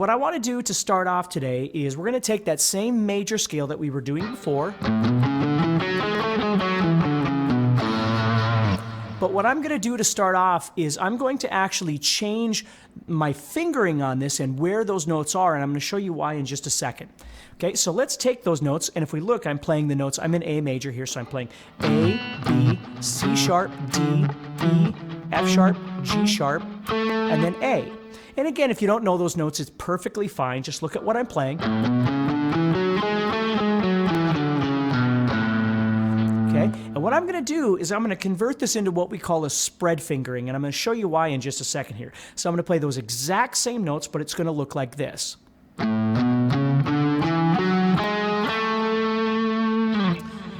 What I want to do to start off today is we're going to take that same major scale that we were doing before. But what I'm going to do to start off is I'm going to actually change my fingering on this and where those notes are, and I'm going to show you why in just a second. Okay, so let's take those notes, and if we look, I'm playing the notes. I'm in A major here, so I'm playing A, B, C sharp, D, E, F sharp, G sharp, and then A. And again, if you don't know those notes, it's perfectly fine. Just look at what I'm playing. Okay, and what I'm going to do is I'm going to convert this into what we call a spread fingering, and I'm going to show you why in just a second here. So I'm going to play those exact same notes, but it's going to look like this.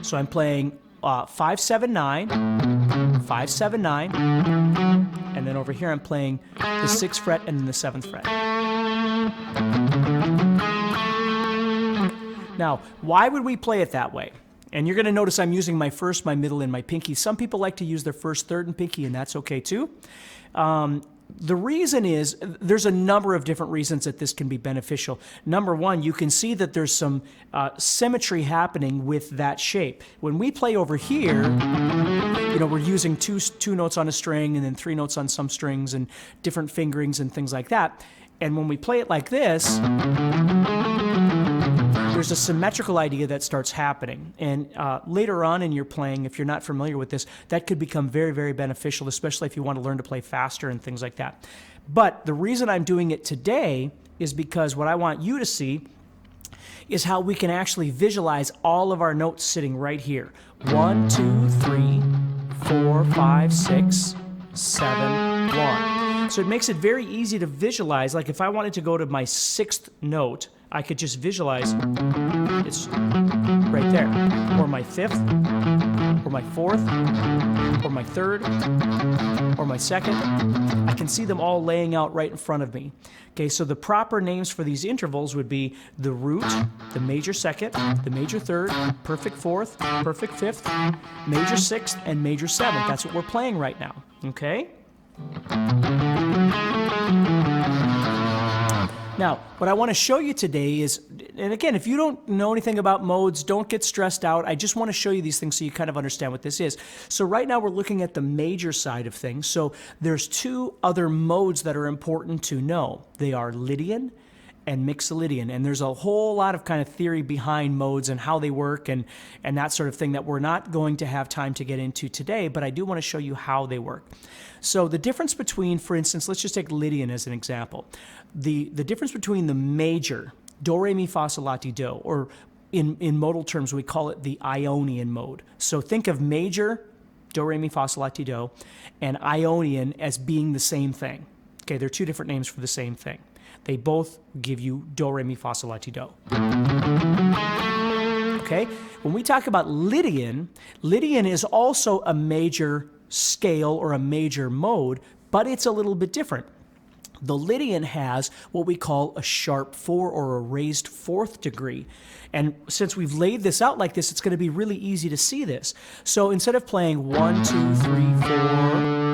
So I'm playing 5, 7, 9, 5, 7, 9, and then over here I'm playing the 6th fret and then the 7th fret. Now, why would we play it that way? And you're going to notice I'm using my first, my middle, and my pinky. Some people like to use their first, third, and pinky, and that's okay too. The reason is, there's a number of different reasons that this can be beneficial. Number one, you can see that there's some symmetry happening with that shape. When we play over here, you know, we're using two notes on a string and then 3 notes on some strings and different fingerings and things like that. And when we play it like this, there's a symmetrical idea that starts happening. And later on in your playing, if you're not familiar with this, that could become very, very beneficial, especially if you want to learn to play faster and things like that. But the reason I'm doing it today is because what I want you to see is how we can actually visualize all of our notes sitting right here. 1, 2, 3, 4, 5, 6, 7, 1. So it makes it very easy to visualize. Like if I wanted to go to my 6th note, I could just visualize it's right there, or my 5th, or my 4th, or my 3rd, or my 2nd. I can see them all laying out right in front of me. Okay, so the proper names for these intervals would be the root, the major 2nd, the major 3rd, perfect 4th, perfect 5th, major 6th, and major 7th. That's what we're playing right now, okay? Now, what I want to show you today is, and again, if you don't know anything about modes, don't get stressed out. I just want to show you these things so you kind of understand what this is. So right now we're looking at the major side of things. So there's 2 other modes that are important to know. They are Lydian and Mixolydian, and there's a whole lot of kind of theory behind modes and how they work and that sort of thing that we're not going to have time to get into today, but I do want to show you how they work. So the difference between, for instance, let's just take Lydian as an example. The difference between the major, do, re, mi, fa, sol, la, ti, do, or in modal terms we call it the Ionian mode. So think of major, do, re, mi, fa, sol, la, ti, do, and Ionian as being the same thing. Okay, they're 2 different names for the same thing. They both give you do, re, mi, fa, sol, la, ti, do. Okay? When we talk about Lydian, Lydian is also a major scale or a major mode, but it's a little bit different. The Lydian has what we call a sharp 4 or a raised 4th degree. And since we've laid this out like this, it's going to be really easy to see this. So instead of playing 1, 2, 3, 4,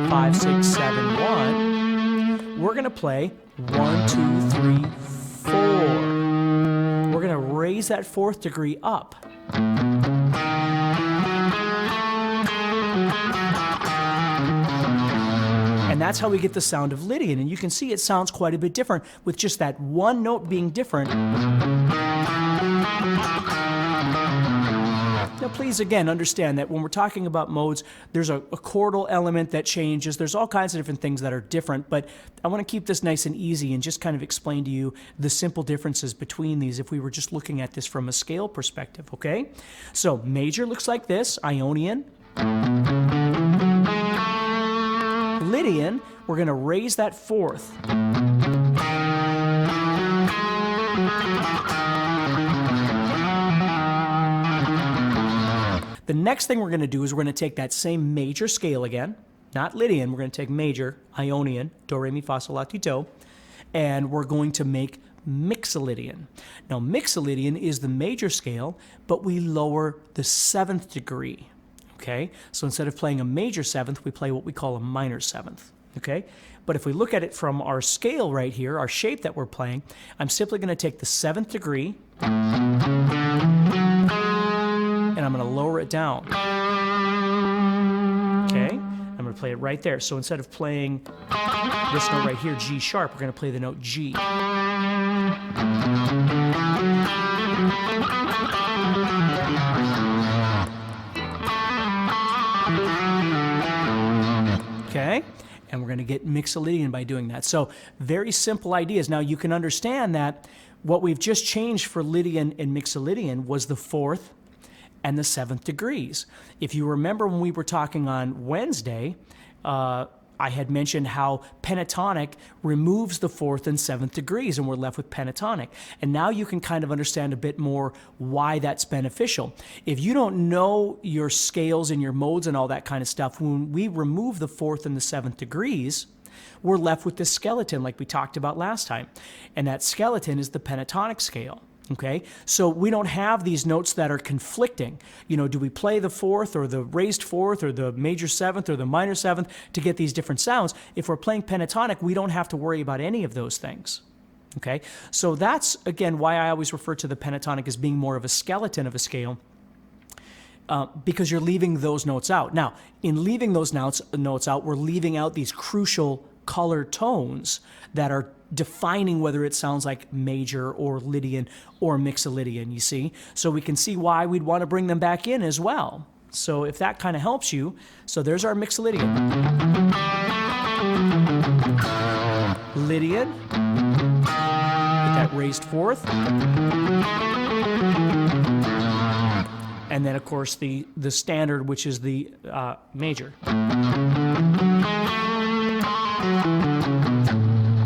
5, 6, 7, 1, we're going to play 1, 2, 3, 4. We're going to raise that 4th degree up. And that's how we get the sound of Lydian. And you can see it sounds quite a bit different with just that one note being different. Now, please, again, understand that when we're talking about modes, there's a chordal element that changes. There's all kinds of different things that are different, but I want to keep this nice and easy and just kind of explain to you the simple differences between these if we were just looking at this from a scale perspective, okay? So major looks like this, Ionian. Lydian, we're going to raise that 4th. The next thing we're going to do is we're going to take that same major scale again, not Lydian, we're going to take major, Ionian, do, re, mi, fa, sol, la, ti, do, and we're going to make Mixolydian. Now, Mixolydian is the major scale, but we lower the 7th degree. Okay, so instead of playing a major 7th, we play what we call a minor 7th. okay? But if we look at it from our scale right here, our shape that we're playing, I'm simply going to take the 7th degree and I'm going to lower it down, okay? I'm going to play it right there. So instead of playing this note right here, G sharp, we're going to play the note G. Okay? And we're going to get Mixolydian by doing that. So very simple ideas. Now you can understand that what we've just changed for Lydian and Mixolydian was the 4th and the 7th degrees. If you remember when we were talking on Wednesday, I had mentioned how pentatonic removes the 4th and 7th degrees and we're left with pentatonic. And now you can kind of understand a bit more why that's beneficial. If you don't know your scales and your modes and all that kind of stuff, when we remove the 4th and the 7th degrees, we're left with this skeleton like we talked about last time. And that skeleton is the pentatonic scale. Okay, so we don't have these notes that are conflicting. You know, do we play the 4th or the raised 4th or the major 7th or the minor 7th to get these different sounds? If we're playing pentatonic, we don't have to worry about any of those things. Okay, so that's, again, why I always refer to the pentatonic as being more of a skeleton of a scale, because you're leaving those notes out. Now, in leaving those notes out, we're leaving out these crucial color tones that are defining whether it sounds like major or Lydian or Mixolydian, you see? So we can see why we'd want to bring them back in as well. So if that kind of helps you, so there's our Mixolydian. Lydian, with that raised 4th. And then, of course, the standard, which is the major.